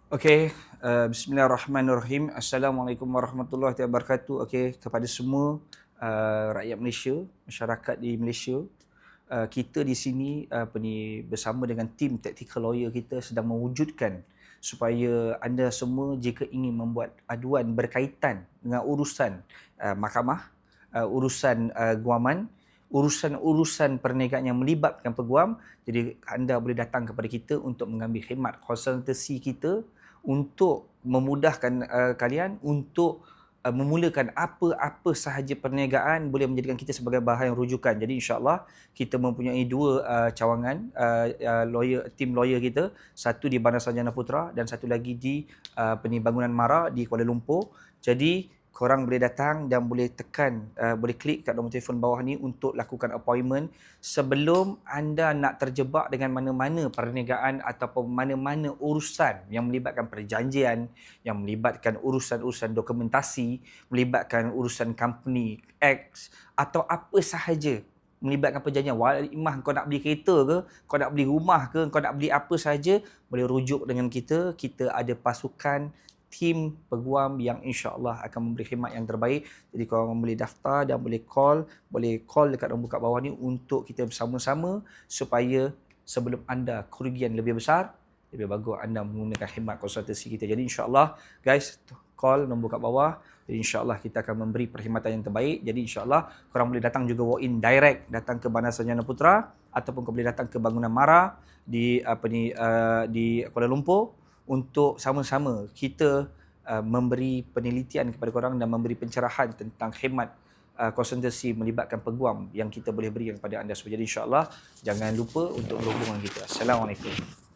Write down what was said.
Okey, bismillahirrahmanirrahim. Assalamualaikum warahmatullahi wabarakatuh. Okey, kepada semua rakyat Malaysia, masyarakat di Malaysia, kita di sini bersama dengan tim tactical lawyer kita sedang mewujudkan supaya anda semua jika ingin membuat aduan berkaitan dengan urusan mahkamah, urusan guaman, urusan-urusan perniagaan yang melibatkan peguam, jadi anda boleh datang kepada kita untuk mengambil khidmat konsultasi kita untuk memudahkan kalian untuk memulakan apa-apa sahaja perniagaan boleh menjadikan kita sebagai bahan rujukan. Jadi insya-Allah kita mempunyai dua cawangan tim lawyer kita, satu di Bandar Sarjana Putra dan satu lagi di Bangunan Mara di Kuala Lumpur. Jadi korang boleh datang dan boleh tekan, boleh klik kat nombor telefon bawah ni untuk lakukan appointment sebelum anda nak terjebak dengan mana-mana perniagaan ataupun mana-mana urusan yang melibatkan perjanjian, yang melibatkan urusan-urusan dokumentasi, melibatkan urusan company X atau apa sahaja melibatkan perjanjian. Walimah kau nak beli kereta ke, kau nak beli rumah ke, kau nak beli apa sahaja, boleh rujuk dengan kita. Kita ada pasukan tim peguam yang insya-Allah akan memberi khidmat yang terbaik. Jadi korang boleh daftar dan boleh call dekat nombor kat bawah ni untuk kita bersama-sama supaya sebelum anda kerugian lebih besar, lebih bagus anda menggunakan khidmat konsultasi kita. Jadi insya-Allah guys, call nombor kat bawah. Jadi insya-Allah kita akan memberi perkhidmatan yang terbaik. Jadi insya-Allah korang boleh datang juga walk in direct, datang ke Bandar Sarjana Putra ataupun kau boleh datang ke Bangunan Mara di di Kuala Lumpur untuk sama-sama kita memberi penelitian kepada korang dan memberi pencerahan tentang khidmat konsultasi melibatkan peguam yang kita boleh berikan kepada anda semua. Jadi insya-Allah jangan lupa untuk berhubung dengan kita. Assalamualaikum.